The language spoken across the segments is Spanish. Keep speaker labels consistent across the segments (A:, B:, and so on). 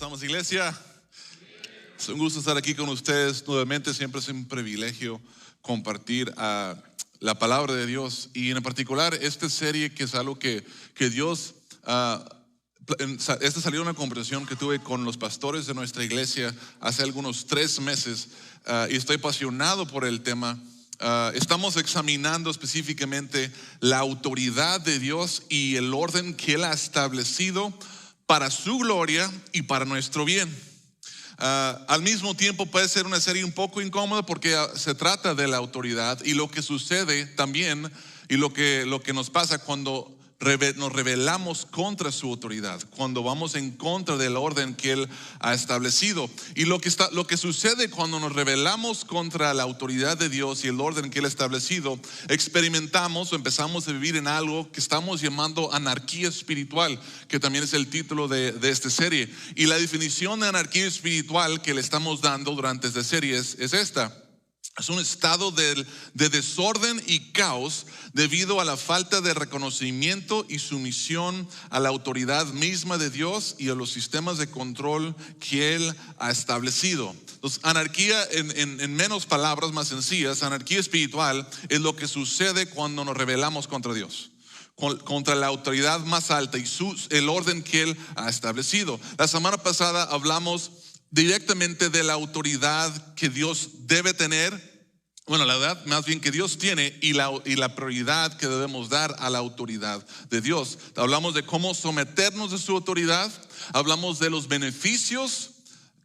A: estamos, iglesia? Es un gusto estar aquí con ustedes nuevamente. Siempre es un privilegio compartir la palabra de Dios, y en particular esta serie, que es algo que Dios esta salió de una conversación que tuve con los pastores de nuestra iglesia hace algunos 3 meses, y estoy apasionado por el tema. Estamos examinando específicamente la autoridad de Dios y el orden que Él ha establecido para su gloria y para nuestro bien. Al mismo tiempo puede ser una serie un poco incómoda porque se trata de la autoridad y lo que sucede también, y lo que nos pasa cuando nos rebelamos contra su autoridad, cuando vamos en contra del orden que Él ha establecido. Y lo que sucede cuando nos rebelamos contra la autoridad de Dios y el orden que Él ha establecido, experimentamos o empezamos a vivir en algo que estamos llamando anarquía espiritual, que también es el título de esta serie. Y la definición de anarquía espiritual que le estamos dando durante esta serie es esta: es un estado de desorden y caos debido a la falta de reconocimiento y sumisión a la autoridad misma de Dios y a los sistemas de control que Él ha establecido. Entonces, anarquía, en menos palabras más sencillas, anarquía espiritual es lo que sucede cuando nos rebelamos contra Dios, contra la autoridad más alta y el orden que Él ha establecido. La semana pasada hablamos directamente de la autoridad que Dios debe tener. Bueno, la verdad, más bien que Dios tiene, y la prioridad que debemos dar a la autoridad de Dios. Hablamos de cómo someternos a su autoridad. Hablamos de los beneficios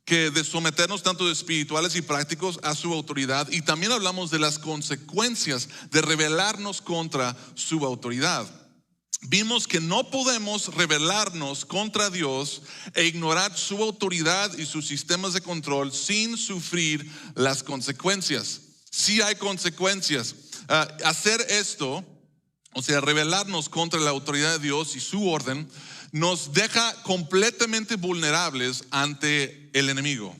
A: de someternos, tanto de espirituales y prácticos, a su autoridad. Y también hablamos de las consecuencias de rebelarnos contra su autoridad. Vimos que no podemos rebelarnos contra Dios e ignorar su autoridad y sus sistemas de control sin sufrir las consecuencias. Sí hay consecuencias. Hacer esto, o sea, rebelarnos contra la autoridad de Dios y su orden, nos deja completamente vulnerables ante el enemigo.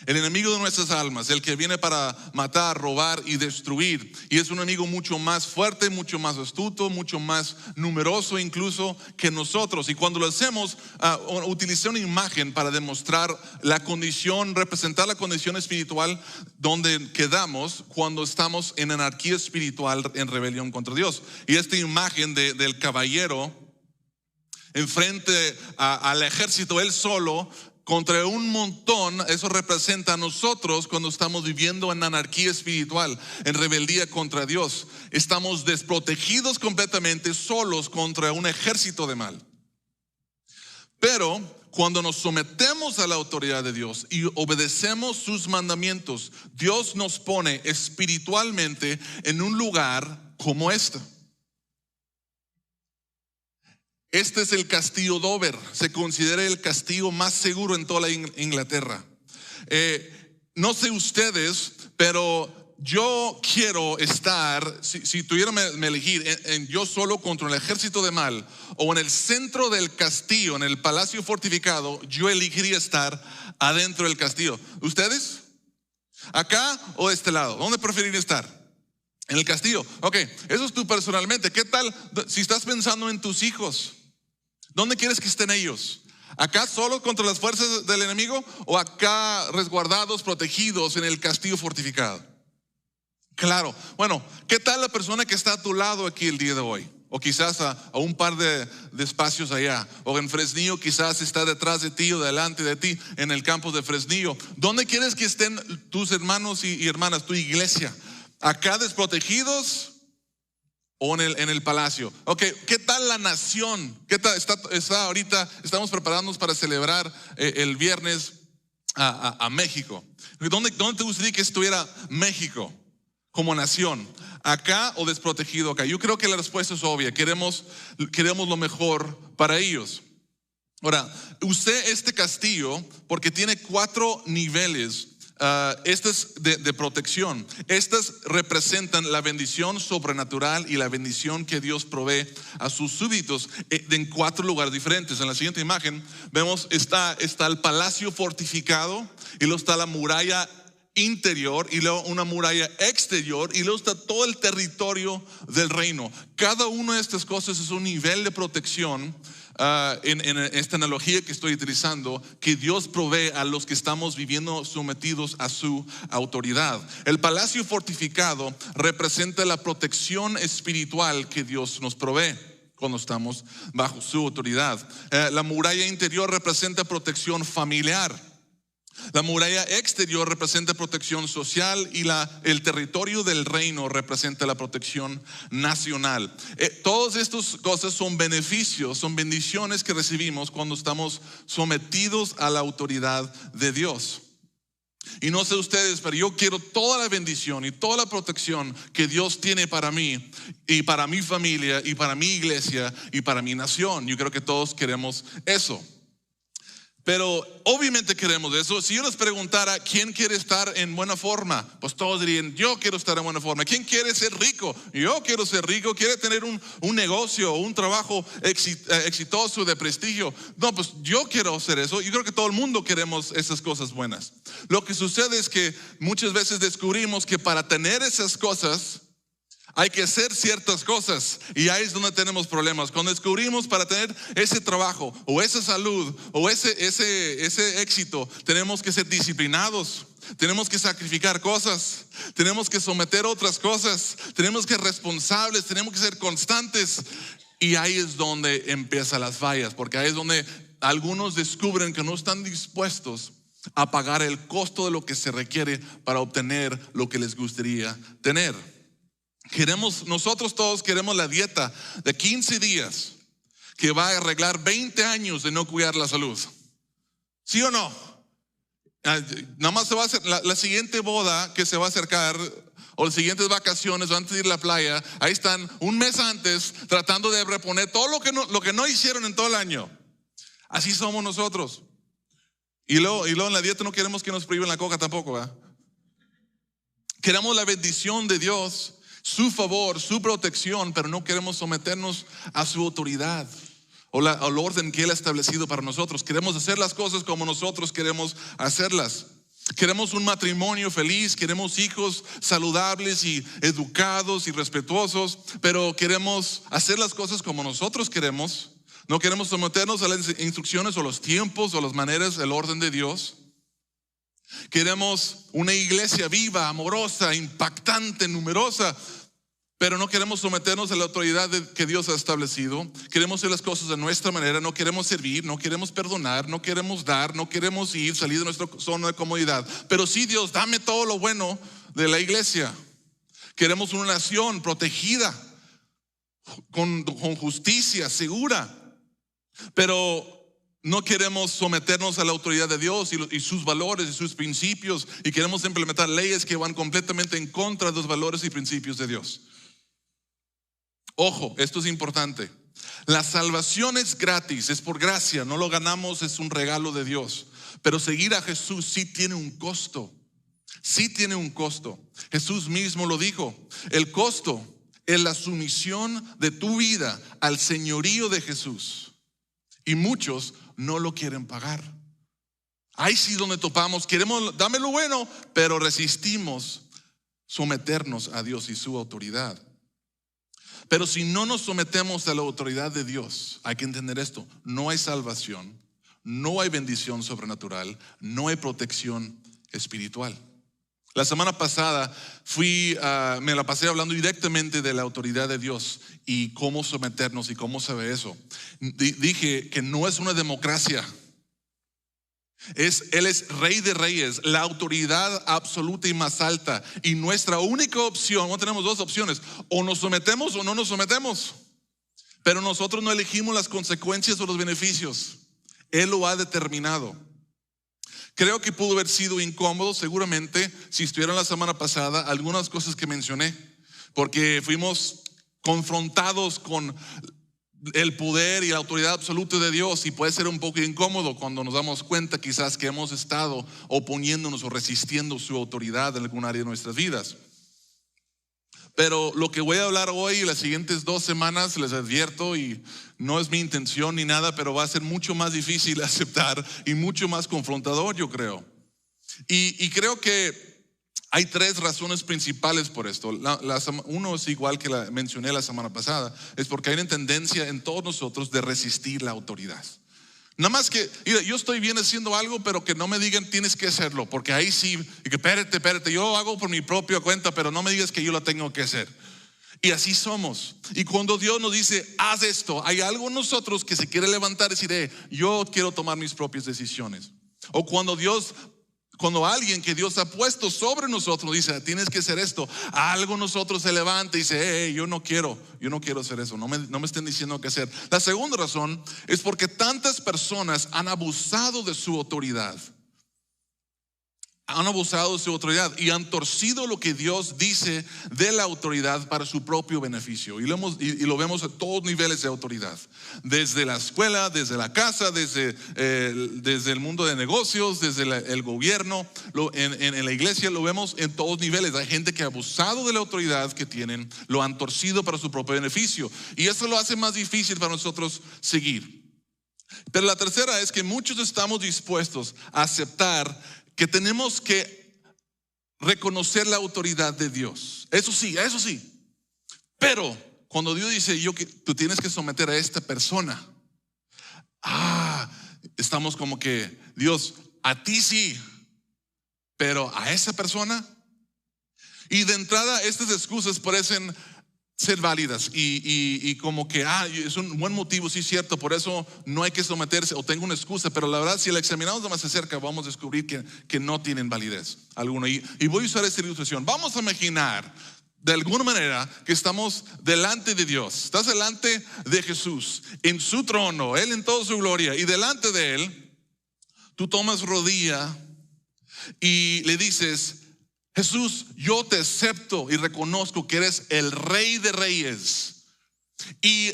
A: El enemigo de nuestras almas, el que viene para matar, robar y destruir. Y es un enemigo mucho más fuerte, mucho más astuto, mucho más numeroso incluso que nosotros. Y cuando lo hacemos, utilicé una imagen para demostrar la condición, representar la condición espiritual donde quedamos cuando estamos en anarquía espiritual, en rebelión contra Dios. Y esta imagen del caballero enfrente al ejército, él solo contra un montón, eso representa a nosotros cuando estamos viviendo en anarquía espiritual, en rebeldía contra Dios. Estamos desprotegidos completamente, solos contra un ejército de mal. Pero cuando nos sometemos a la autoridad de Dios y obedecemos sus mandamientos, Dios nos pone espiritualmente en un lugar como este. Este es el castillo Dover. Se considera el castillo más seguro en toda la Inglaterra. No sé ustedes, pero yo quiero estar, si tuviera que elegir, yo solo contra el ejército de mal, o en el centro del castillo, en el palacio fortificado, yo elegiría estar adentro del castillo. ¿Ustedes? ¿Acá o de este lado? ¿Dónde preferirían estar? En el castillo. Ok, eso es tú personalmente. ¿Qué tal si estás pensando en tus hijos? ¿Dónde quieres que estén ellos? ¿Acá solo contra las fuerzas del enemigo, o acá resguardados, protegidos en el castillo fortificado? Claro. Bueno, ¿qué tal la persona que está a tu lado aquí el día de hoy? O quizás a un par de espacios allá. O en Fresnillo quizás está detrás de ti o delante de ti en el campus de Fresnillo. ¿Dónde quieres que estén tus hermanos y hermanas, tu iglesia? ¿Acá desprotegidos o en el palacio? Ok, ¿qué tal la nación? ¿Qué tal está ahorita? Estamos preparándonos para celebrar el viernes a México. ¿Dónde te gustaría que estuviera México como nación? ¿Acá o desprotegido acá? Yo creo que la respuesta es obvia. Queremos lo mejor para ellos. Ahora, usé este castillo porque tiene 4 niveles. Estas de protección. Estas representan la bendición sobrenatural y la bendición que Dios provee a sus súbditos en 4 lugares diferentes. En la siguiente imagen vemos está el palacio fortificado, y luego está la muralla interior, y luego una muralla exterior, y luego está todo el territorio del reino. Cada una de estas cosas es un nivel de protección en esta analogía que estoy utilizando, que Dios provee a los que estamos viviendo sometidos a su autoridad. El palacio fortificado representa la protección espiritual que Dios nos provee cuando estamos bajo su autoridad. La muralla interior representa protección familiar. La muralla exterior representa protección social y el territorio del reino representa la protección nacional. Todas estas cosas son beneficios, son bendiciones que recibimos cuando estamos sometidos a la autoridad de Dios. Y no sé ustedes, pero yo quiero toda la bendición y toda la protección que Dios tiene para mí y para mi familia y para mi iglesia y para mi nación. Yo creo que todos queremos eso. Pero obviamente queremos eso. Si yo les preguntara ¿quién quiere estar en buena forma? Pues todos dirían, yo quiero estar en buena forma. ¿Quién quiere ser rico? Yo quiero ser rico. ¿Quiere tener un negocio, un trabajo exitoso, de prestigio? No, pues yo quiero hacer eso. Yo creo que todo el mundo queremos esas cosas buenas. Lo que sucede es que muchas veces descubrimos que para tener esas cosas hay que hacer ciertas cosas, y ahí es donde tenemos problemas. Cuando descubrimos para tener ese trabajo o esa salud o ese éxito, tenemos que ser disciplinados, tenemos que sacrificar cosas, tenemos que someter otras cosas, tenemos que ser responsables, tenemos que ser constantes. Y ahí es donde empiezan las fallas, porque ahí es donde algunos descubren que no están dispuestos a pagar el costo de lo que se requiere para obtener lo que les gustaría tener. Nosotros todos queremos la dieta de 15 días que va a arreglar 20 años de no cuidar la salud. ¿Sí o no? Nada más se va a hacer la siguiente boda que se va a acercar, o las siguientes vacaciones, o antes de ir a la playa. Ahí están un mes antes tratando de reponer todo lo que no hicieron en todo el año. Así somos nosotros. Y luego en la dieta no queremos que nos priven la coca tampoco, ¿verdad? Queremos la bendición de Dios, su favor, su protección, pero no queremos someternos a su autoridad o al orden que Él ha establecido para nosotros. Queremos hacer las cosas como nosotros queremos hacerlas. Queremos un matrimonio feliz, queremos hijos saludables y educados y respetuosos, pero queremos hacer las cosas como nosotros queremos. No queremos someternos a las instrucciones o los tiempos o las maneras, el orden de Dios. Queremos una iglesia viva, amorosa, impactante, numerosa, pero no queremos someternos a la autoridad que Dios ha establecido. Queremos hacer las cosas de nuestra manera, no queremos servir, no queremos perdonar, no queremos dar, no queremos salir de nuestra zona de comodidad. Pero sí, Dios, dame todo lo bueno de la iglesia. Queremos una nación protegida, con justicia, segura, pero no queremos someternos a la autoridad de Dios y sus valores y sus principios, y queremos implementar leyes que van completamente en contra de los valores y principios de Dios. Ojo, esto es importante. La salvación es gratis, es por gracia, no lo ganamos, es un regalo de Dios. Pero seguir a Jesús sí tiene un costo. Sí tiene un costo. Jesús mismo lo dijo. El costo es la sumisión de tu vida al señorío de Jesús. Y muchos no lo quieren pagar. Ahí sí donde topamos, queremos, dame lo bueno, pero resistimos someternos a Dios y su autoridad. Pero si no nos sometemos a la autoridad de Dios, hay que entender esto: no hay salvación, no hay bendición sobrenatural, no hay protección espiritual. La semana pasada me la pasé hablando directamente de la autoridad de Dios y cómo someternos y cómo se ve eso. Dije que no es una democracia. Él es Rey de Reyes, la autoridad absoluta y más alta. Y nuestra única opción, no tenemos dos opciones: o nos sometemos o no nos sometemos. Pero nosotros no elegimos las consecuencias o los beneficios. Él lo ha determinado. Creo que pudo haber sido incómodo, seguramente, si estuvieron la semana pasada, algunas cosas que mencioné, porque fuimos confrontados con el poder y la autoridad absoluta de Dios, y puede ser un poco incómodo cuando nos damos cuenta quizás que hemos estado oponiéndonos o resistiendo su autoridad en algún área de nuestras vidas. Pero lo que voy a hablar hoy y las siguientes 2 semanas, les advierto, y no es mi intención ni nada, pero va a ser mucho más difícil aceptar y mucho más confrontador, yo creo. Y creo que Hay tres razones principales por esto. Uno es igual que la mencioné la semana pasada, es porque hay una tendencia en todos nosotros de resistir la autoridad. Nada más que, mira, yo estoy bien haciendo algo, pero que no me digan tienes que hacerlo, porque ahí sí, y que espérate, yo hago por mi propia cuenta, pero no me digas que yo lo tengo que hacer. Y así somos. Y cuando Dios nos dice, haz esto, hay algo en nosotros que se quiere levantar y decir, yo quiero tomar mis propias decisiones. O cuando alguien que Dios ha puesto sobre nosotros dice, tienes que hacer esto, algo en nosotros se levanta y dice, yo no quiero hacer eso, no me estén diciendo qué hacer. La segunda razón es porque tantas personas han abusado de su autoridad. Han abusado de su autoridad y han torcido lo que Dios dice de la autoridad para su propio beneficio. Y lo vemos a todos niveles de autoridad. Desde la escuela, desde la casa, desde el mundo de negocios, desde el gobierno, en la iglesia lo vemos en todos niveles. Hay gente que ha abusado de la autoridad que tienen, lo han torcido para su propio beneficio. Y eso lo hace más difícil para nosotros seguir. Pero la tercera es que muchos estamos dispuestos a aceptar que tenemos que reconocer la autoridad de Dios. Eso sí. Pero cuando Dios dice, tú tienes que someter a esta persona, estamos como que, Dios, a ti sí, pero a esa persona. Y de entrada estas excusas parecen ser válidas y como que es un buen motivo, sí, cierto, por eso no hay que someterse, o tengo una excusa, pero la verdad si la examinamos de más de cerca vamos a descubrir que no tienen validez alguna. Y voy a usar esta ilustración. Vamos a imaginar de alguna manera que estamos delante de Dios. Estás delante de Jesús en su trono, Él en toda su gloria, y delante de Él tú tomas rodilla y le dices, Jesús, yo te acepto y reconozco que eres el Rey de Reyes, y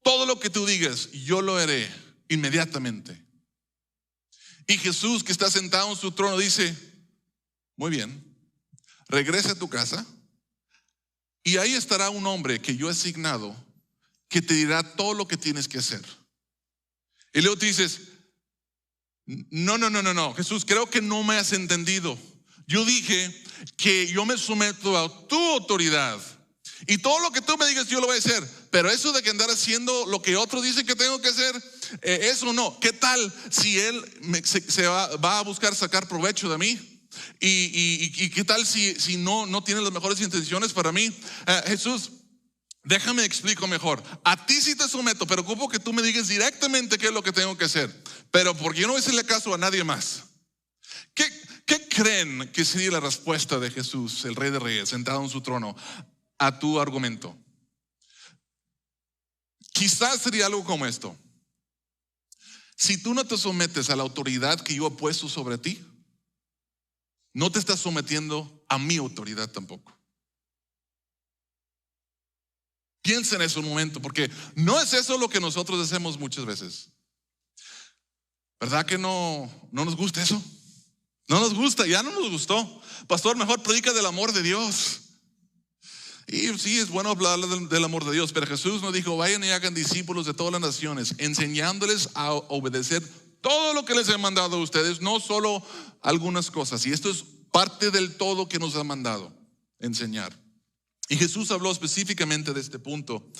A: todo lo que tú digas yo lo haré inmediatamente. Y Jesús, que está sentado en su trono, dice, muy bien, regresa a tu casa y ahí estará un hombre que yo he asignado que te dirá todo lo que tienes que hacer. Y luego te dices, no, Jesús, creo que no me has entendido. Yo dije que yo me someto a tu autoridad y todo lo que tú me digas yo lo voy a hacer, pero eso de que andar haciendo lo que otros dicen que tengo que hacer, eso no. ¿Qué tal si él se va a buscar sacar provecho de mí? Y qué tal si no tiene las mejores intenciones para mí? Jesús, déjame explico mejor. A ti sí te someto, pero ocupo que tú me digas directamente qué es lo que tengo que hacer, pero porque yo no voy a hacerle caso a nadie más. ¿Qué creen que sería la respuesta de Jesús, el Rey de Reyes, sentado en su trono, a tu argumento? Quizás sería algo como esto: si tú no te sometes a la autoridad que yo he puesto sobre ti, no te estás sometiendo a mi autoridad tampoco. Piensa en eso un momento, porque no es eso lo que nosotros hacemos muchas veces. ¿Verdad que no nos gusta eso? No nos gusta, ya no nos gustó. Pastor, mejor predica del amor de Dios. Y sí, es bueno hablar del amor de Dios, pero Jesús nos dijo, vayan y hagan discípulos de todas las naciones, enseñándoles a obedecer todo lo que les he mandado a ustedes, no solo algunas cosas. Y esto es parte del todo que nos ha mandado enseñar. Y Jesús habló específicamente de este punto,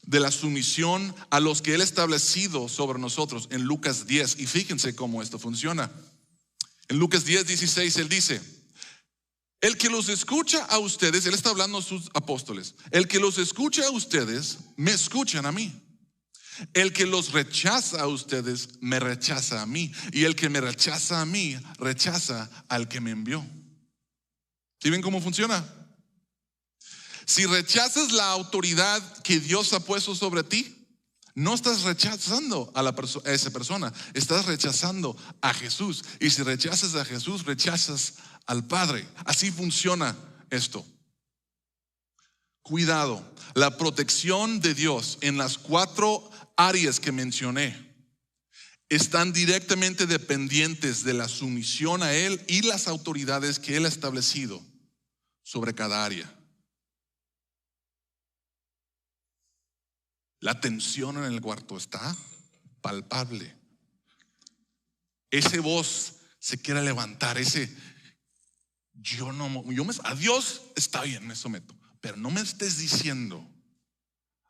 A: de la sumisión a los que Él ha establecido sobre nosotros en Lucas 10. Y fíjense cómo esto funciona. En Lucas 10:16 Él dice, el que los escucha a ustedes, Él está hablando a sus apóstoles, el que los escucha a ustedes, me escuchan a mí. El que los rechaza a ustedes, me rechaza a mí. Y el que me rechaza a mí, rechaza al que me envió. ¿Sí ven cómo funciona? Si rechazas la autoridad que Dios ha puesto sobre ti, no estás rechazando a esa persona, estás rechazando a Jesús. Y si rechazas a Jesús, rechazas al Padre. Así funciona esto. Cuidado, la protección de Dios en las 4 áreas que mencioné están directamente dependientes de la sumisión a Él y las autoridades que Él ha establecido sobre cada área. La tensión en el cuarto está palpable. Ese voz se quiere levantar, a Dios está bien, me someto, pero no me estés diciendo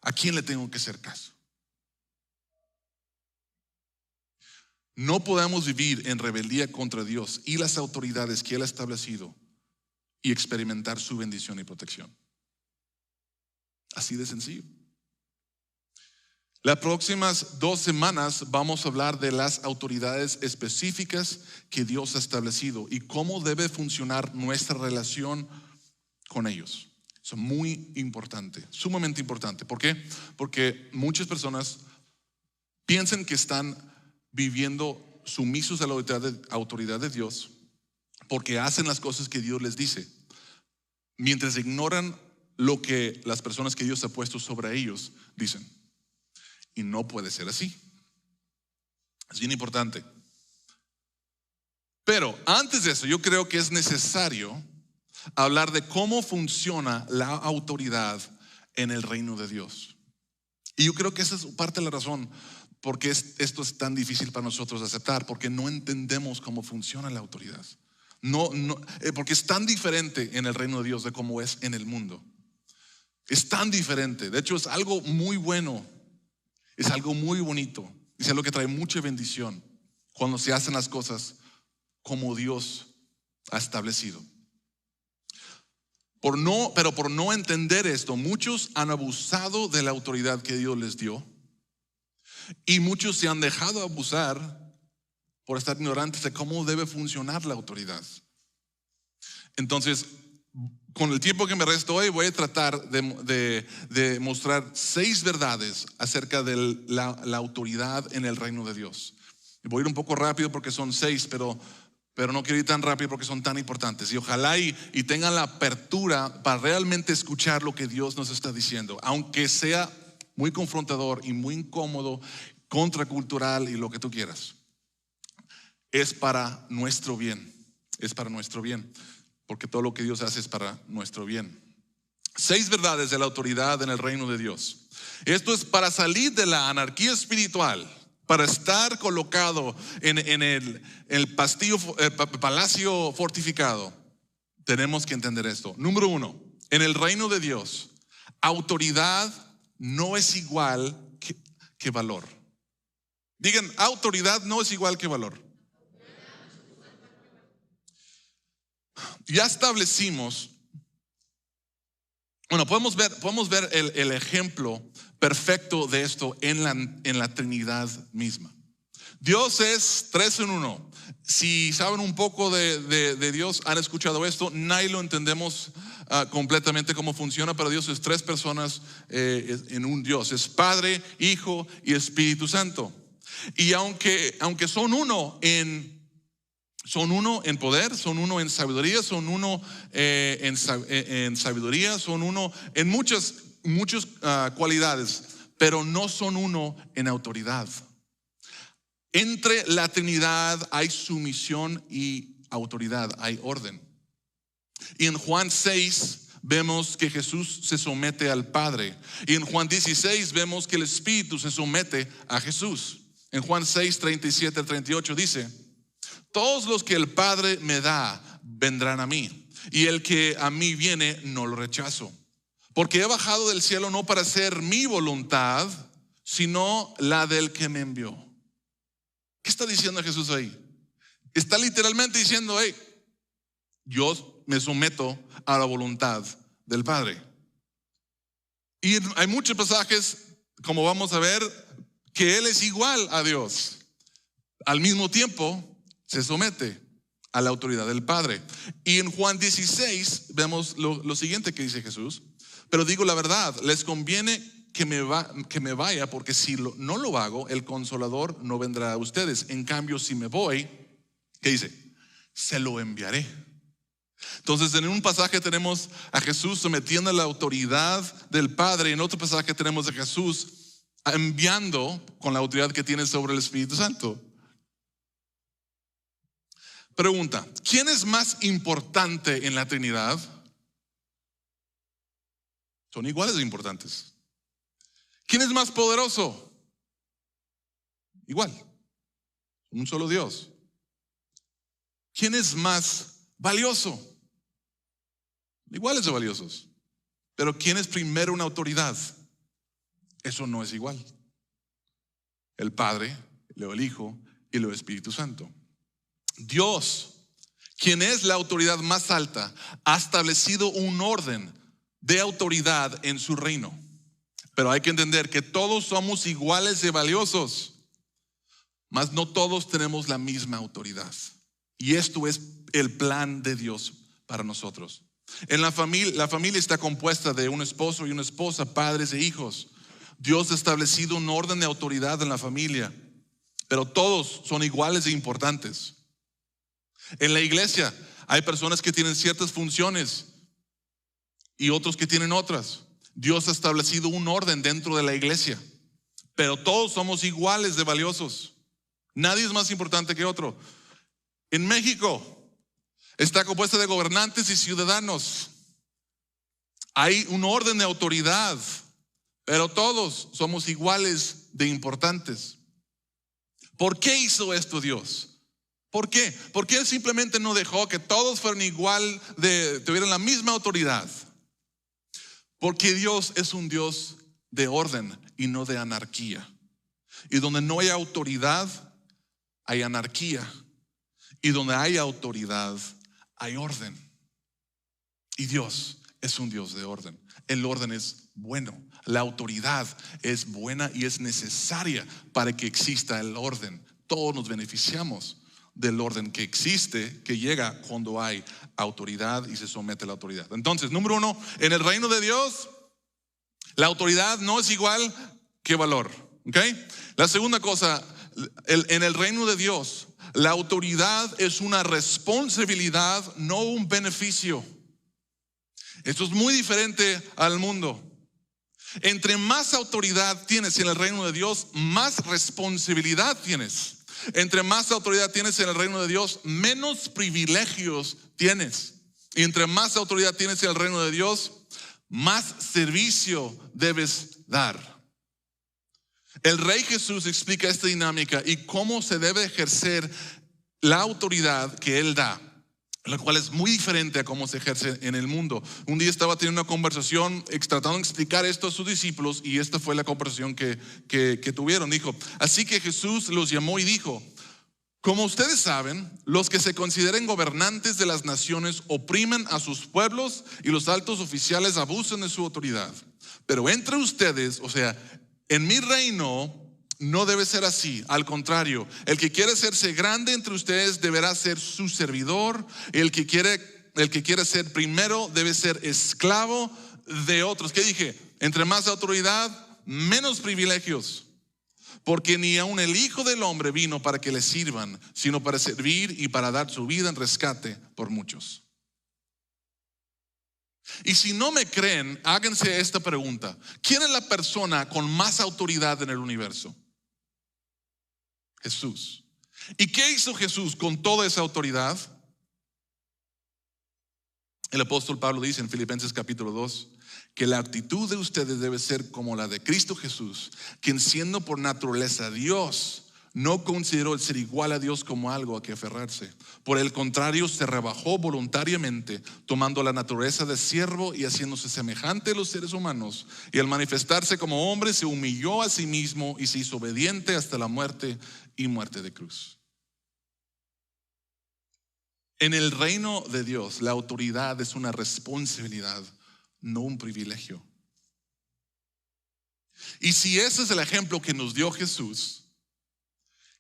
A: a quién le tengo que hacer caso. No podemos vivir en rebeldía contra Dios y las autoridades que Él ha establecido y experimentar su bendición y protección. Así de sencillo. Las próximas 2 semanas vamos a hablar de las autoridades específicas que Dios ha establecido y cómo debe funcionar nuestra relación con ellos. Eso es muy importante, sumamente importante. ¿Por qué? Porque muchas personas piensan que están viviendo sumisos a la autoridad de Dios porque hacen las cosas que Dios les dice, mientras ignoran lo que las personas que Dios ha puesto sobre ellos dicen. Y no puede ser así. Es bien importante. Pero antes de eso, yo creo que es necesario hablar de cómo funciona la autoridad en el reino de Dios. Y yo creo que esa es parte de la razón por qué esto es tan difícil para nosotros aceptar, porque no entendemos cómo funciona la autoridad. Porque es tan diferente en el reino de Dios de cómo es en el mundo. Es tan diferente. De hecho, es algo muy bueno. Es algo muy bonito. Es algo que trae mucha bendición cuando se hacen las cosas como Dios ha establecido. Pero por no entender esto, muchos han abusado de la autoridad que Dios les dio y muchos se han dejado abusar por estar ignorantes de cómo debe funcionar la autoridad. Entonces, con el tiempo que me resta hoy, voy a tratar de mostrar 6 verdades acerca de la autoridad en el reino de Dios. Voy a ir un poco rápido porque son 6, pero no quiero ir tan rápido porque son tan importantes. Y ojalá y tengan la apertura para realmente escuchar lo que Dios nos está diciendo, aunque sea muy confrontador y muy incómodo, contracultural y lo que tú quieras. Es para nuestro bien. Es para nuestro bien. Porque todo lo que Dios hace es para nuestro bien. 6 verdades de la autoridad en el reino de Dios. Esto es para salir de la anarquía espiritual, para estar colocado en el palacio fortificado. Tenemos que entender esto. Número 1, en el reino de Dios, autoridad no es igual que valor. Digan, autoridad no es igual que valor. Ya establecimos, podemos ver el ejemplo perfecto de esto en la Trinidad misma. Dios es 3 en 1. Si saben un poco de Dios, han escuchado esto, nadie lo entendemos completamente cómo funciona, pero Dios es 3 personas en un Dios. Es Padre, Hijo y Espíritu Santo. Y aunque son uno en poder, son uno en sabiduría, son uno en sabiduría, son uno en muchas cualidades, pero no son uno en autoridad. Entre la Trinidad hay sumisión y autoridad, hay orden. Y en Juan 6 vemos que Jesús se somete al Padre. Y en Juan 16 vemos que el Espíritu se somete a Jesús. En Juan 6, 37 al 38 dice: todos los que el Padre me da vendrán a mí, y el que a mí viene no lo rechazo, porque he bajado del cielo no para hacer mi voluntad, sino la del que me envió. ¿Qué está diciendo Jesús ahí? Está literalmente diciendo: hey, yo me someto a la voluntad del Padre. Y hay muchos pasajes, como vamos a ver, que Él es igual a Dios. Al mismo tiempo se somete a la autoridad del Padre. Y en Juan 16 vemos lo siguiente que dice Jesús: pero digo la verdad, les conviene que me vaya, porque si no lo hago, el Consolador no vendrá a ustedes. En cambio, si me voy, ¿qué dice? Se lo enviaré. Entonces, en un pasaje tenemos a Jesús sometiendo a la autoridad del Padre, y en otro pasaje tenemos a Jesús enviando con la autoridad que tiene sobre el Espíritu Santo. Pregunta: ¿quién es más importante en la Trinidad? Son iguales de importantes. ¿Quién es más poderoso? Igual, un solo Dios. ¿Quién es más valioso? iguales de valiosos. Pero ¿quién es primero una autoridad? Eso no es igual. El Padre, luego el Hijo y luego el Espíritu Santo. Dios, quien es la autoridad más alta, ha establecido un orden de autoridad en su reino. Pero hay que entender que todos somos iguales de valiosos, mas no todos tenemos la misma autoridad. Y esto es el plan de Dios para nosotros. La familia está compuesta de un esposo y una esposa, padres e hijos. Dios ha establecido un orden de autoridad en la familia, pero todos son iguales e importantes. En la iglesia hay personas que tienen ciertas funciones y otros que tienen otras. Dios ha establecido un orden dentro de la iglesia, pero todos somos iguales de valiosos. Nadie es más importante que otro. En México está compuesta de gobernantes y ciudadanos. Hay un orden de autoridad, pero todos somos iguales de importantes. ¿Por qué hizo esto Dios? ¿Por qué? ¿Por qué Él simplemente no dejó que todos fueran igual, tuvieran la misma autoridad? Porque Dios es un Dios de orden y no de anarquía. Y donde no hay autoridad, hay anarquía. Y donde hay autoridad, hay orden. Y Dios es un Dios de orden. El orden es bueno. La autoridad es buena y es necesaria para que exista el orden. Todos nos beneficiamos del orden que existe, que llega cuando hay autoridad y se somete a la autoridad. Entonces, número uno, en el reino de Dios, la autoridad no es igual que valor. ¿Okay? La segunda cosa, en el reino de Dios, la autoridad es una responsabilidad, no un beneficio. Esto es muy diferente al mundo. Entre más autoridad tienes en el reino de Dios, más responsabilidad tienes. Entre más autoridad tienes en el reino de Dios, menos privilegios tienes. Y entre más autoridad tienes en el reino de Dios, más servicio debes dar. El Rey Jesús explica esta dinámica y cómo se debe ejercer la autoridad que Él da, la cual es muy diferente a cómo se ejerce en el mundo. Un día estaba teniendo una conversación tratando de explicar esto a sus discípulos y esta fue la conversación que tuvieron. Dijo, así que Jesús los llamó y dijo, como ustedes saben, los que se consideren gobernantes de las naciones oprimen a sus pueblos y los altos oficiales abusan de su autoridad. Pero entre ustedes, o sea, en mi reino no debe ser así. Al contrario, el que quiere hacerse grande entre ustedes deberá ser su servidor. El que quiere ser primero debe ser esclavo de otros. ¿Qué dije? Entre más autoridad, menos privilegios. Porque ni aun el Hijo del Hombre vino para que le sirvan, sino para servir y para dar su vida en rescate por muchos. Y si no me creen, háganse esta pregunta. ¿Quién es la persona con más autoridad en el universo? Jesús. ¿Y qué hizo Jesús con toda esa autoridad? El apóstol Pablo dice en Filipenses capítulo 2 que la actitud de ustedes debe ser como la de Cristo Jesús, quien siendo por naturaleza Dios, no consideró el ser igual a Dios como algo a que aferrarse. Por el contrario, se rebajó voluntariamente, tomando la naturaleza de siervo y haciéndose semejante a los seres humanos. Y al manifestarse como hombre, se humilló a sí mismo y se hizo obediente hasta la muerte y muerte de cruz. En el reino de Dios, la autoridad es una responsabilidad, no un privilegio. Y si ese es el ejemplo que nos dio Jesús,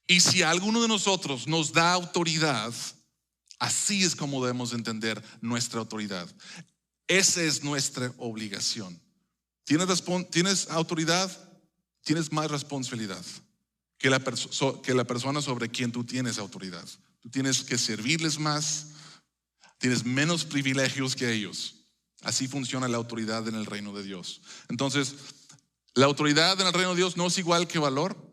A: y si a alguno de nosotros nos da autoridad, así es como debemos entender nuestra autoridad. Esa es nuestra obligación. ¿Tienes autoridad? Tienes más responsabilidad que la persona sobre quien tú tienes autoridad. Tú tienes que servirles más, tienes menos privilegios que ellos. Así funciona la autoridad en el reino de Dios. Entonces, la autoridad en el reino de Dios no es igual que valor.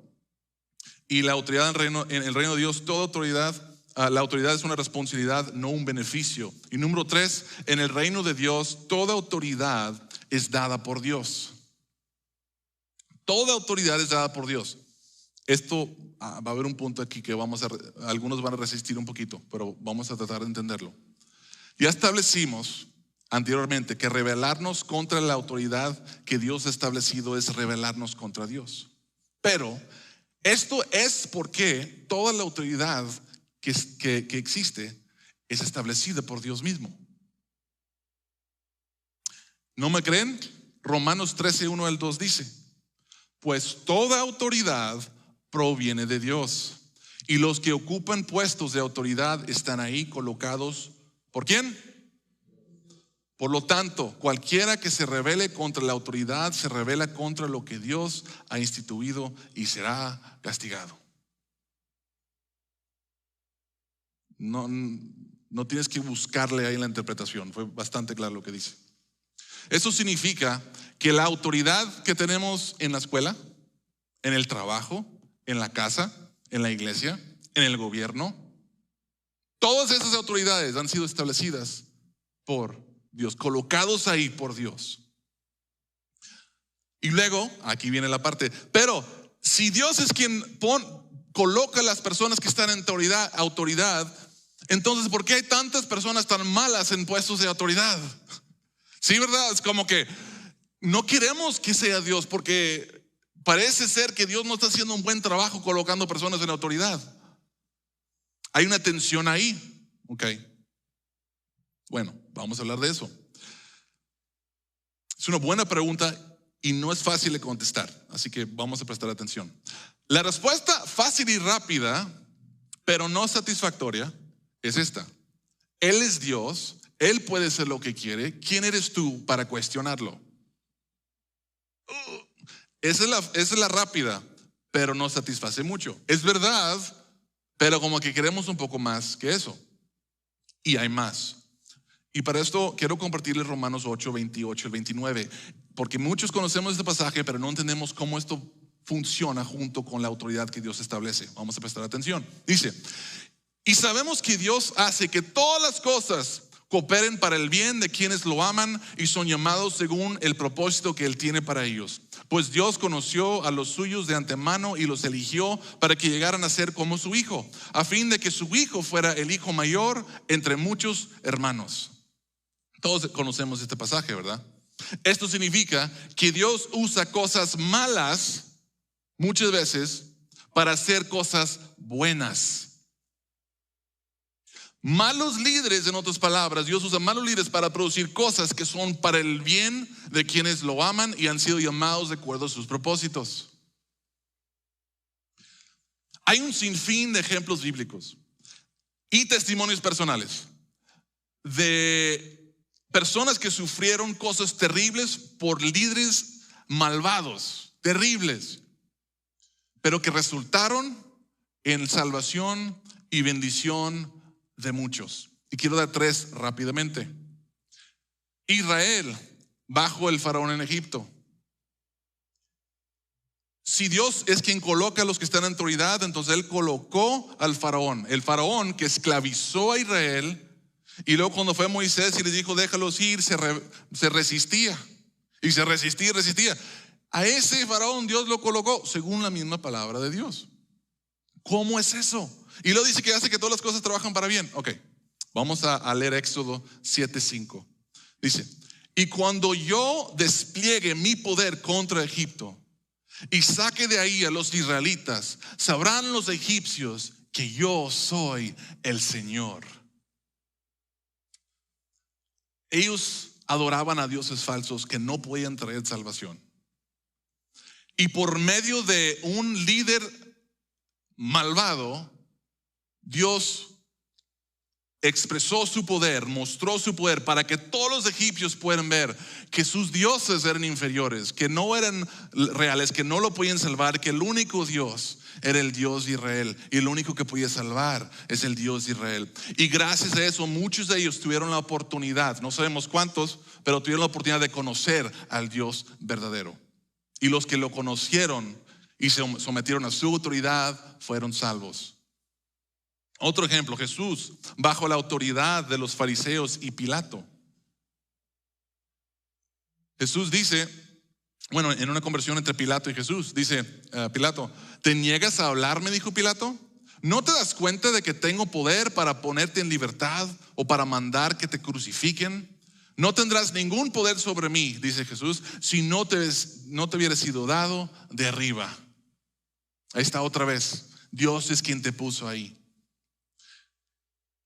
A: Y la autoridad en el reino de Dios, toda autoridad, la autoridad es una responsabilidad, no un beneficio. Y número 3, en el reino de Dios, toda autoridad es dada por Dios. Toda autoridad es dada por Dios. Esto va a haber un punto aquí que algunos van a resistir un poquito, pero vamos a tratar de entenderlo. Ya establecimos anteriormente que rebelarnos contra la autoridad que Dios ha establecido es rebelarnos contra Dios. Pero esto es porque toda la autoridad que existe es establecida por Dios mismo. ¿No me creen? Romanos 13, 1 al 2 dice: pues toda autoridad proviene de Dios, y los que ocupan puestos de autoridad están ahí colocados ¿por quién? Por lo tanto, cualquiera que se rebele contra la autoridad se rebela contra lo que Dios ha instituido y será castigado. No tienes que buscarle ahí la interpretación, fue bastante claro lo que dice. Eso significa que la autoridad que tenemos en la escuela, en el trabajo, en la casa, en la iglesia, en el gobierno, todas esas autoridades han sido establecidas por Dios, colocados ahí por Dios. Y luego, aquí viene la parte, pero si Dios es quien coloca a las personas que están en autoridad, entonces ¿por qué hay tantas personas tan malas en puestos de autoridad? Sí, ¿verdad? Es como que no queremos que sea Dios, porque parece ser que Dios no está haciendo un buen trabajo colocando personas en autoridad. Hay una tensión ahí. Ok. Bueno, vamos a hablar de eso. Es una buena pregunta y no es fácil de contestar, así que vamos a prestar atención. La respuesta fácil y rápida, pero no satisfactoria, es esta: Él es Dios, Él puede hacer lo que quiere. ¿Quién eres tú para cuestionarlo? Esa es la rápida, pero no satisface mucho. Es verdad, pero como que queremos un poco más que eso. Y hay más. Y para esto quiero compartirles Romanos 8, 28 y 29, porque muchos conocemos este pasaje, pero no entendemos cómo esto funciona junto con la autoridad que Dios establece. Vamos a prestar atención. Dice: y sabemos que Dios hace que todas las cosas cooperen para el bien de quienes lo aman y son llamados según el propósito que Él tiene para ellos. Pues Dios conoció a los suyos de antemano y los eligió para que llegaran a ser como su Hijo, a fin de que su Hijo fuera el hijo mayor entre muchos hermanos. Todos conocemos este pasaje, ¿verdad? Esto significa que Dios usa cosas malas muchas veces para hacer cosas buenas. Malos líderes, en otras palabras, Dios usa malos líderes para producir cosas que son para el bien de quienes lo aman y han sido llamados de acuerdo a sus propósitos. Hay un sinfín de ejemplos bíblicos y testimonios personales de personas que sufrieron cosas terribles por líderes malvados, terribles, pero que resultaron en salvación y bendición de muchos. Y quiero dar 3 rápidamente. Israel bajo el faraón en Egipto. Si Dios es quien coloca a los que están en autoridad, entonces Él colocó al faraón. El faraón que esclavizó a Israel, y luego cuando fue Moisés y les dijo déjalos ir, se resistía. Y se resistía. A ese faraón Dios lo colocó según la misma palabra de Dios. ¿Cómo es eso? Y luego dice que hace que todas las cosas trabajan para bien. Ok, vamos a leer Éxodo 7:5. Dice: y cuando yo despliegue mi poder contra Egipto y saque de ahí a los israelitas, sabrán los egipcios que yo soy el Señor. Ellos adoraban a dioses falsos que no podían traer salvación. Y por medio de un líder malvado, Dios expresó su poder, mostró su poder para que todos los egipcios puedan ver que sus dioses eran inferiores, que no eran reales, que no lo podían salvar, que el único Dios era el Dios de Israel y el único que podía salvar es el Dios de Israel. Y gracias a eso muchos de ellos tuvieron la oportunidad, no sabemos cuántos, pero tuvieron la oportunidad de conocer al Dios verdadero. Y los que lo conocieron y se sometieron a su autoridad fueron salvos. Otro ejemplo, Jesús bajo la autoridad de los fariseos y Pilato. Jesús dice, bueno, en una conversación entre Pilato y Jesús, dice Pilato: ¿te niegas a hablarme? Dijo Pilato. ¿No te das cuenta de que tengo poder para ponerte en libertad o para mandar que te crucifiquen? No tendrás ningún poder sobre mí, dice Jesús, si no te hubiera sido dado de arriba. Ahí está otra vez. Dios es quien te puso ahí.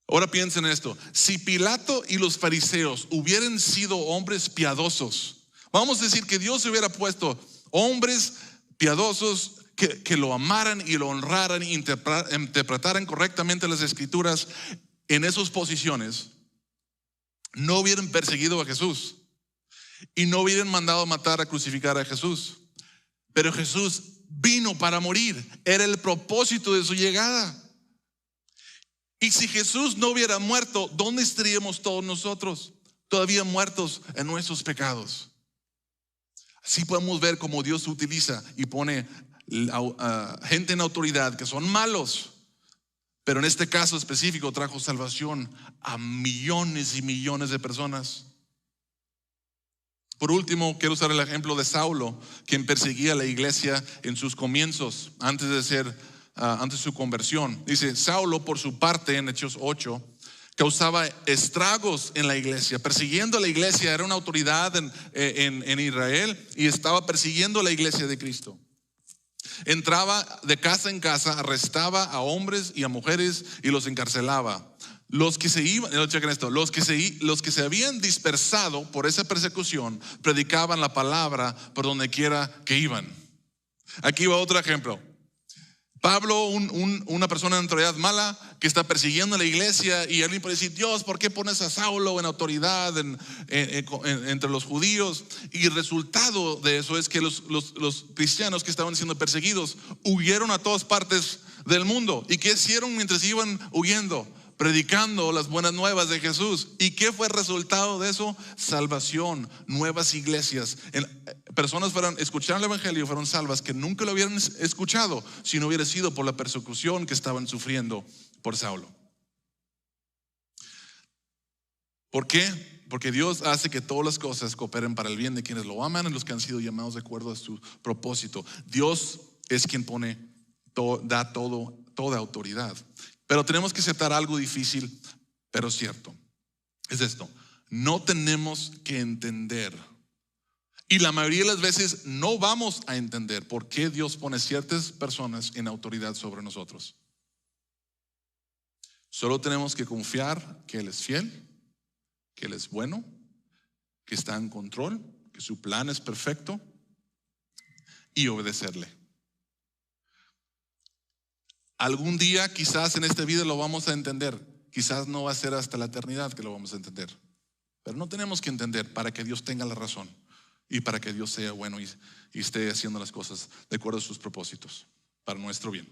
A: Ahora piensen en esto. Si Pilato y los fariseos hubieran sido hombres piadosos, vamos a decir que Dios hubiera puesto hombres piadosos que lo amaran y lo honraran y interpretaran correctamente las escrituras en esas posiciones, no hubieran perseguido a Jesús y no hubieran mandado matar a crucificar a Jesús. Pero Jesús vino para morir. Era el propósito de su llegada. Y si Jesús no hubiera muerto, ¿dónde estaríamos todos nosotros? Todavía muertos en nuestros pecados. Así podemos ver cómo Dios utiliza y pone gente en autoridad que son malos, pero en este caso específico trajo salvación a millones y millones de personas. Por último, quiero usar el ejemplo de Saulo, quien perseguía a la iglesia en sus comienzos, antes de su conversión. Dice, Saulo, por su parte, en Hechos 8, causaba estragos en la iglesia, persiguiendo a la iglesia. Era una autoridad en Israel y estaba persiguiendo a la iglesia de Cristo. Entraba de casa en casa, arrestaba a hombres y a mujeres y los encarcelaba. Los que se iban, chequen esto, los que se habían dispersado por esa persecución predicaban la palabra por donde quiera que iban. Aquí va otro ejemplo. Pablo, una persona en autoridad mala que está persiguiendo a la iglesia, y alguien puede decir, Dios, ¿por qué pones a Saulo en autoridad entre los judíos? Y el resultado de eso es que los cristianos que estaban siendo perseguidos huyeron a todas partes del mundo. ¿Y qué hicieron mientras iban huyendo? Predicando las buenas nuevas de Jesús. ¿Y qué fue el resultado de eso? Salvación, nuevas iglesias. Personas escucharon el evangelio, fueron salvas que nunca lo hubieran escuchado si no hubiera sido por la persecución que estaban sufriendo por Saulo. ¿Por qué? Porque Dios hace que todas las cosas cooperen para el bien de quienes lo aman y los que han sido llamados de acuerdo a su propósito. Dios es quien da toda autoridad. Pero tenemos que aceptar algo difícil, pero cierto. Es esto: no tenemos que entender, y la mayoría de las veces no vamos a entender por qué Dios pone ciertas personas en autoridad sobre nosotros. Solo tenemos que confiar que Él es fiel, que Él es bueno, que está en control, que su plan es perfecto, y obedecerle. Algún día, quizás en esta vida lo vamos a entender. Quizás no va a ser hasta la eternidad que lo vamos a entender. Pero no tenemos que entender para que Dios tenga la razón y para que Dios sea bueno y esté haciendo las cosas de acuerdo a sus propósitos para nuestro bien.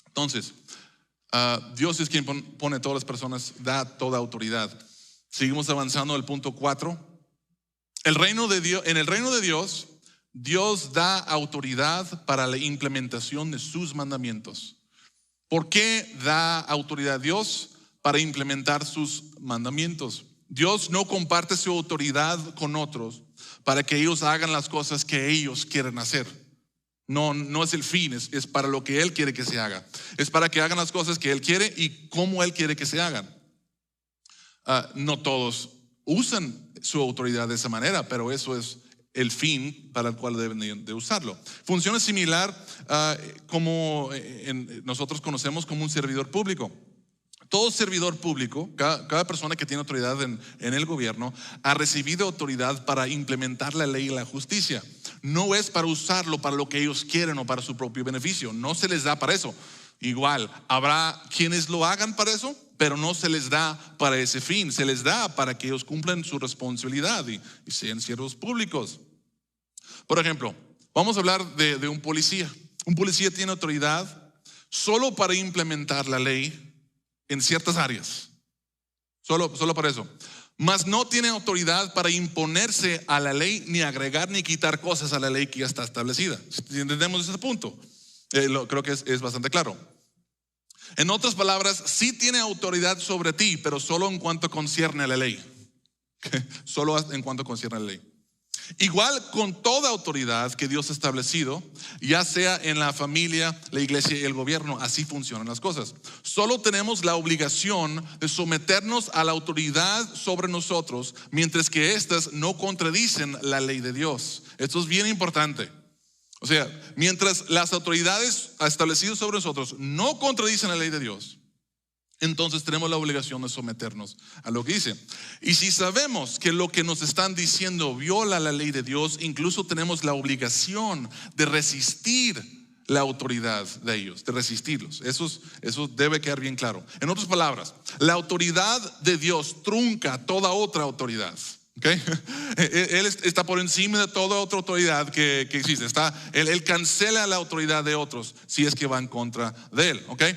A: Entonces, Dios es quien pone a todas las personas, da toda autoridad. Seguimos avanzando al punto 4. En el reino de Dios, Dios da autoridad para la implementación de sus mandamientos. ¿Por qué da autoridad a Dios? Para implementar sus mandamientos. Dios no comparte su autoridad con otros para que ellos hagan las cosas que ellos quieren hacer. No es el fin, es para lo que Él quiere que se haga. Es para que hagan las cosas que Él quiere y como Él quiere que se hagan. No todos usan su autoridad de esa manera, pero eso es el fin para el cual deben de usarlo. Funciona similar como nosotros conocemos como un servidor público. Todo servidor público, cada persona que tiene autoridad en el gobierno, ha recibido autoridad para implementar la ley y la justicia. No es para usarlo para lo que ellos quieren o para su propio beneficio. No se les da para eso. Igual, habrá quienes lo hagan para eso, pero no se les da para ese fin. Se les da para que ellos cumplan su responsabilidad y sean siervos públicos. Por ejemplo, vamos a hablar de un policía. Un policía tiene autoridad solo para implementar la ley en ciertas áreas. Solo para eso. Mas no tiene autoridad para imponerse a la ley, ni agregar ni quitar cosas a la ley que ya está establecida. Si entendemos ese punto, creo que es bastante claro. En otras palabras, sí tiene autoridad sobre ti, pero solo en cuanto concierne a la ley. Solo en cuanto concierne a la ley. Igual con toda autoridad que Dios ha establecido, ya sea en la familia, la iglesia y el gobierno, así funcionan las cosas. Solo tenemos la obligación de someternos a la autoridad sobre nosotros, mientras que éstas no contradicen la ley de Dios. Esto es bien importante. O sea, mientras las autoridades establecidas sobre nosotros no contradicen la ley de Dios, entonces tenemos la obligación de someternos a lo que dice. Y si sabemos que lo que nos están diciendo viola la ley de Dios, incluso tenemos la obligación de resistir la autoridad de ellos, de resistirlos. Eso debe quedar bien claro. En otras palabras, la autoridad de Dios trunca toda otra autoridad. ¿Okay? Él está por encima de toda otra autoridad que existe. Él cancela la autoridad de otros si es que va en contra de él. ¿Okay?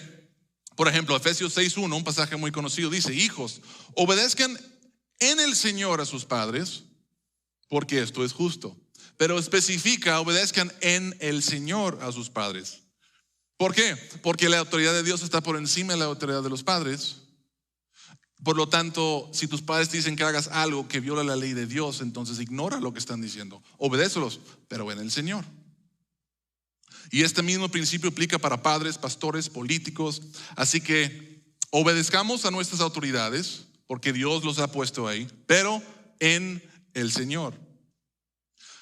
A: Por ejemplo, Efesios 6:1, un pasaje muy conocido, dice: hijos, obedezcan en el Señor a sus padres, porque esto es justo. Pero especifica: obedezcan en el Señor a sus padres. ¿Por qué? Porque la autoridad de Dios está por encima de la autoridad de los padres. Por lo tanto, si tus padres te dicen que hagas algo que viola la ley de Dios, entonces ignora lo que están diciendo. Obedécelos, pero en el Señor. Y este mismo principio aplica para padres, pastores, políticos. Así que obedezcamos a nuestras autoridades, porque Dios los ha puesto ahí, pero en el Señor.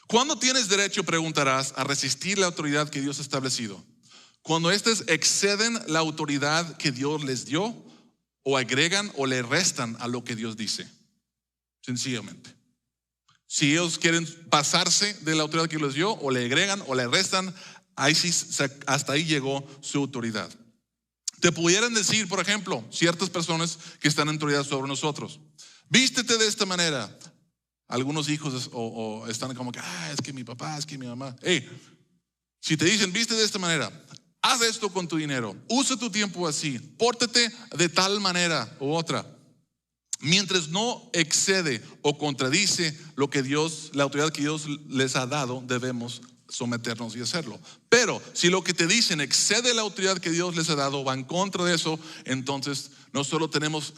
A: ¿Cuándo tienes derecho, preguntarás, a resistir la autoridad que Dios ha establecido? Cuando éstas exceden la autoridad que Dios les dio, o agregan o le restan a lo que Dios dice. Sencillamente. Si ellos quieren pasarse de la autoridad que les dio, o le agregan o le restan, ahí sí, hasta ahí llegó su autoridad. Te pudieran decir, por ejemplo, ciertas personas que están en autoridad sobre nosotros: vístete de esta manera. Algunos hijos o están como que, es que mi papá, es que mi mamá. Si te dicen, viste de esta manera, haz esto con tu dinero, usa tu tiempo así, pórtate de tal manera u otra, mientras no excede o contradice lo que Dios, la autoridad que Dios les ha dado, debemos someternos y hacerlo. Pero si lo que te dicen excede la autoridad que Dios les ha dado, va en contra de eso, entonces no solo tenemos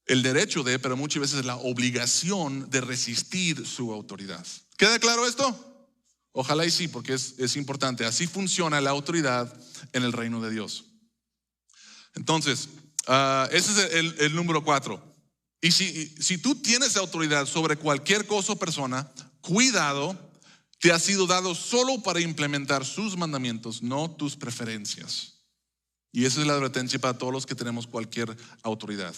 A: el derecho de, pero muchas veces la obligación de resistir su autoridad. ¿Queda claro esto? Ojalá y sí, porque es importante. Así funciona la autoridad en el reino de Dios. Entonces, ese es el número 4. Y si tú tienes autoridad sobre cualquier cosa o persona, cuidado, te ha sido dado solo para implementar sus mandamientos, no tus preferencias. Y esa es la advertencia para todos los que tenemos cualquier autoridad.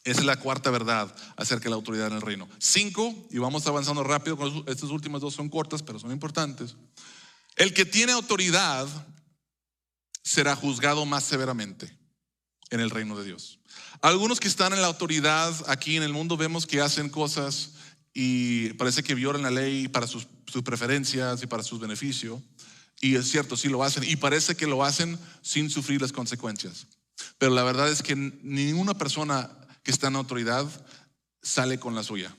A: Esa es la cuarta verdad acerca de la autoridad en el reino. 5, y vamos avanzando rápido, estas últimas 2 son cortas, pero son importantes. El que tiene autoridad será juzgado más severamente en el reino de Dios. Algunos que están en la autoridad aquí en el mundo vemos que hacen cosas y parece que violan la ley para sus preferencias y para sus beneficios. Y es cierto, sí lo hacen, y parece que lo hacen sin sufrir las consecuencias. Pero la verdad es que ninguna persona que está en autoridad sale con la suya.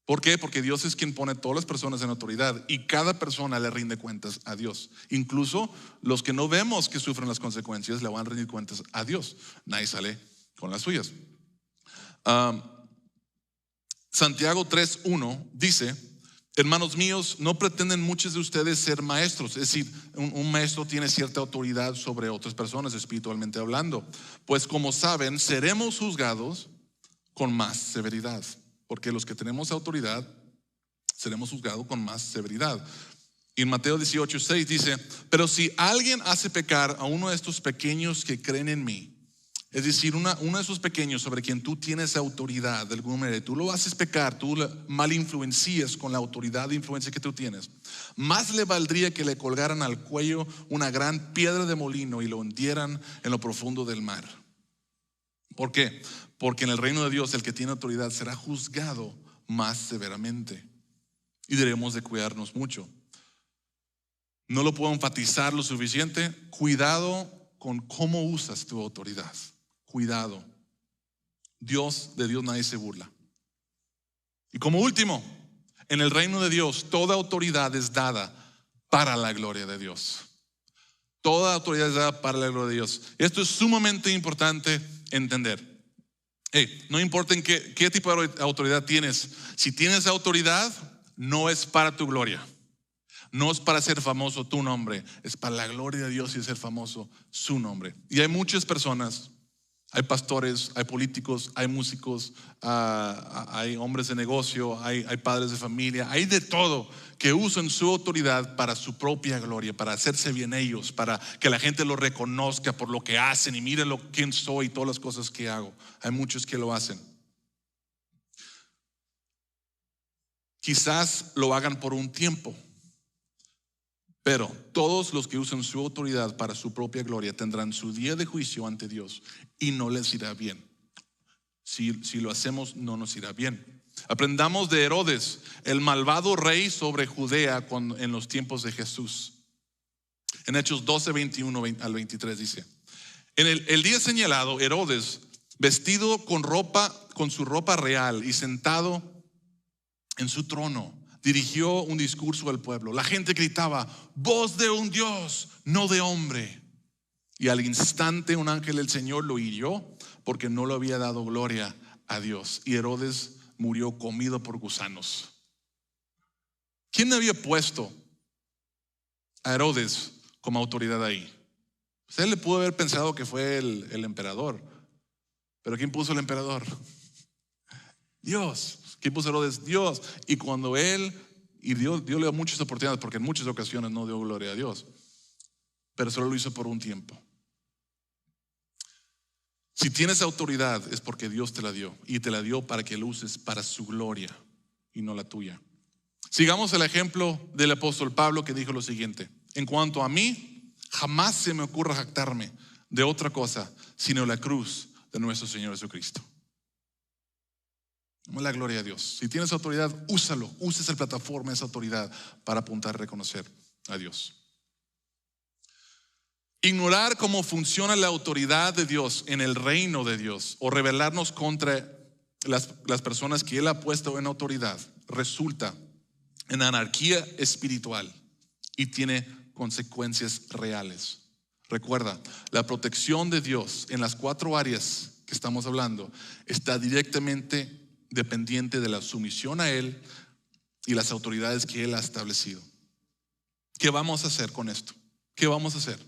A: ¿Por qué? Porque Dios es quien pone a todas las personas en autoridad, y cada persona le rinde cuentas a Dios. Incluso los que no vemos que sufren las consecuencias le van a rendir cuentas a Dios. Nadie sale con las suyas. Santiago 3:1 dice: hermanos míos, no pretenden muchos de ustedes ser maestros. Es decir, un maestro tiene cierta autoridad sobre otras personas, espiritualmente hablando. Pues como saben, seremos juzgados con más severidad. Porque los que tenemos autoridad seremos juzgados con más severidad. Y en Mateo 18:6 dice: pero si alguien hace pecar a uno de estos pequeños que creen en mí, es decir, uno de esos pequeños sobre quien tú tienes autoridad de alguna manera, tú lo haces pecar, tú mal influencias con la autoridad de influencia que tú tienes, más le valdría que le colgaran al cuello una gran piedra de molino y lo hundieran en lo profundo del mar. ¿Por qué? Porque en el reino de Dios el que tiene autoridad será juzgado más severamente, y debemos de cuidarnos mucho. No lo puedo enfatizar lo suficiente. Cuidado con cómo usas tu autoridad. Cuidado. De Dios nadie se burla. Y como último, en el reino de Dios toda autoridad es dada para la gloria de Dios. Toda autoridad es dada para la gloria de Dios. Esto es sumamente importante entender. No importa en qué tipo de autoridad tienes. Si tienes autoridad, no es para tu gloria. No es para ser famoso tu nombre, es para la gloria de Dios y ser famoso su nombre. Y hay muchas personas, hay pastores, hay políticos, hay músicos, hay hombres de negocio, hay padres de familia, hay de todo que usan su autoridad para su propia gloria, para hacerse bien ellos, para que la gente lo reconozca por lo que hacen y miren quién soy y todas las cosas que hago. Hay muchos que lo hacen. Quizás lo hagan por un tiempo. Pero todos los que usan su autoridad para su propia gloria tendrán su día de juicio ante Dios y no les irá bien. Si lo hacemos, no nos irá bien. Aprendamos de Herodes, el malvado rey sobre Judea en los tiempos de Jesús. En Hechos 12, 21 al 23 dice: en el día señalado, Herodes, vestido con su ropa real y sentado en su trono, dirigió un discurso al pueblo. La gente gritaba: voz de un Dios, no de hombre. Y al instante un ángel del Señor lo hirió porque no le había dado gloria a Dios. Y Herodes murió comido por gusanos. ¿Quién había puesto a Herodes como autoridad ahí? Usted le pudo haber pensado que fue el emperador. Pero ¿quién puso el emperador? Dios. ¿Quién puso a Herodes? Dios. Y cuando Dios le dio muchas oportunidades, porque en muchas ocasiones no dio gloria a Dios, pero solo lo hizo por un tiempo. Si tienes autoridad es porque Dios te la dio, y te la dio para que la uses para su gloria y no la tuya. Sigamos el ejemplo del apóstol Pablo, que dijo lo siguiente: en cuanto a mí, jamás se me ocurra jactarme de otra cosa sino la cruz de nuestro Señor Jesucristo. La gloria a Dios. Si tienes autoridad, úsalo. Usa esa plataforma, esa autoridad para apuntar a reconocer a Dios. Ignorar cómo funciona la autoridad de Dios en el reino de Dios o rebelarnos contra las personas que Él ha puesto en autoridad resulta en anarquía espiritual y tiene consecuencias reales. Recuerda, la protección de Dios en las 4 áreas que estamos hablando está directamente dependiente de la sumisión a Él y las autoridades que Él ha establecido. ¿Qué vamos a hacer con esto? ¿Qué vamos a hacer?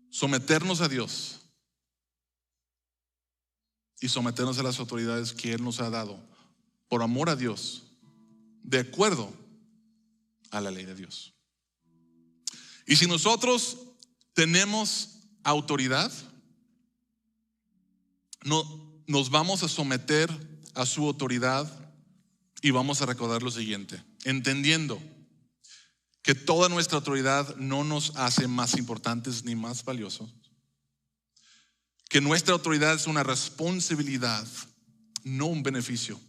A: Someternos a Dios y someternos a las autoridades que Él nos ha dado por amor a Dios, de acuerdo a la ley de Dios. Y si nosotros tenemos autoridad, nos vamos a someter a su autoridad y vamos a recordar lo siguiente, entendiendo que toda nuestra autoridad no nos hace más importantes ni más valiosos, que nuestra autoridad es una responsabilidad, no un beneficio.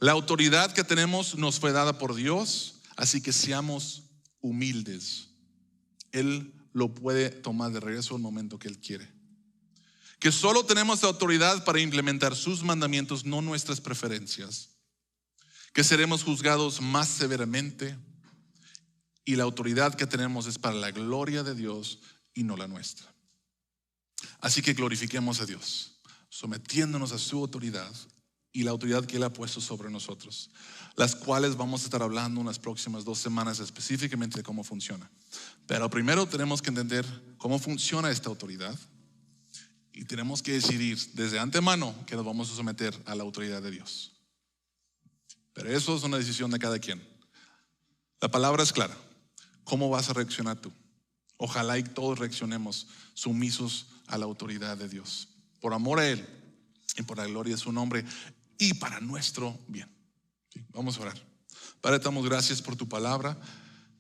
A: La autoridad que tenemos nos fue dada por Dios, así que seamos humildes. Él lo puede tomar de regreso al momento que Él quiere. Que solo tenemos autoridad para implementar sus mandamientos, no nuestras preferencias. Que seremos juzgados más severamente. Y la autoridad que tenemos es para la gloria de Dios y no la nuestra. Así que glorifiquemos a Dios, sometiéndonos a su autoridad y la autoridad que Él ha puesto sobre nosotros, las cuales vamos a estar hablando en las próximas 2 semanas específicamente de cómo funciona. Pero primero tenemos que entender cómo funciona esta autoridad y tenemos que decidir desde antemano que nos vamos a someter a la autoridad de Dios. Pero eso es una decisión de cada quien. La palabra es clara. ¿Cómo vas a reaccionar tú? Ojalá y todos reaccionemos sumisos a la autoridad de Dios, por amor a Él y por la gloria de su nombre y para nuestro bien. ¿Sí? Vamos a orar. Padre, te damos gracias por tu palabra,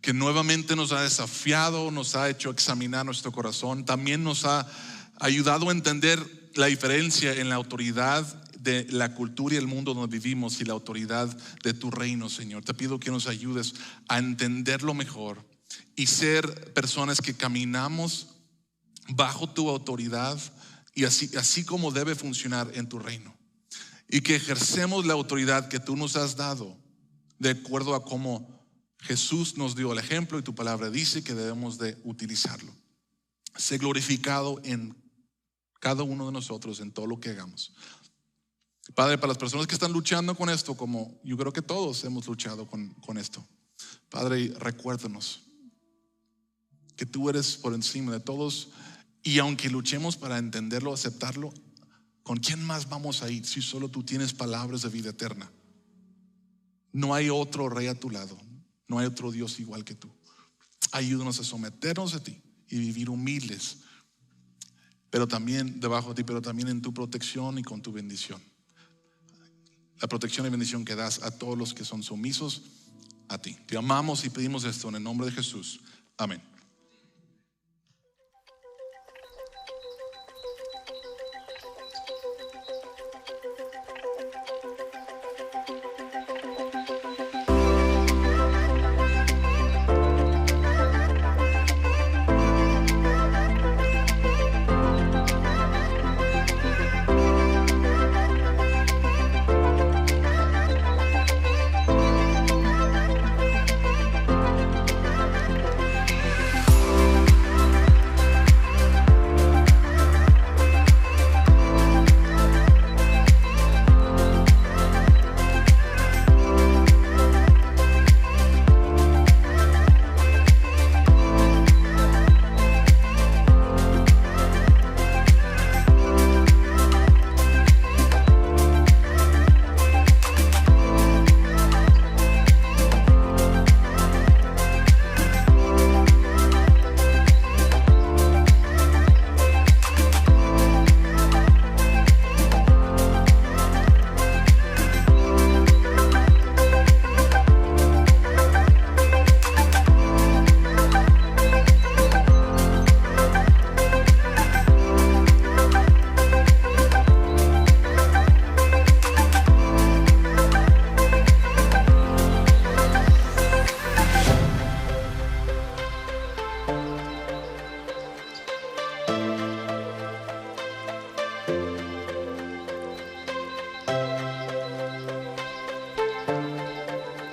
A: que nuevamente nos ha desafiado, nos ha hecho examinar nuestro corazón, también nos ha ayudado a entender la diferencia en la autoridad de la cultura y el mundo donde vivimos y la autoridad de tu reino, Señor. Te pido que nos ayudes a entenderlo mejor y ser personas que caminamos bajo tu autoridad y así como debe funcionar en tu reino, y que ejercemos la autoridad que tú nos has dado de acuerdo a cómo Jesús nos dio el ejemplo y tu palabra dice que debemos de utilizarlo. Sé glorificado en cada uno de nosotros en todo lo que hagamos. Padre, para las personas que están luchando con esto, como yo creo que todos hemos luchado con esto, Padre, recuérdanos que tú eres por encima de todos, y aunque luchemos para entenderlo, aceptarlo, ¿con quién más vamos a ir si solo tú tienes palabras de vida eterna? No hay otro rey a tu lado, no hay otro Dios igual que tú. Ayúdanos a someternos a ti y vivir humildes, pero también debajo de ti, pero también en tu protección y con tu bendición. La protección y bendición que das a todos los que son sumisos a ti. Te amamos y pedimos esto en el nombre de Jesús. Amén.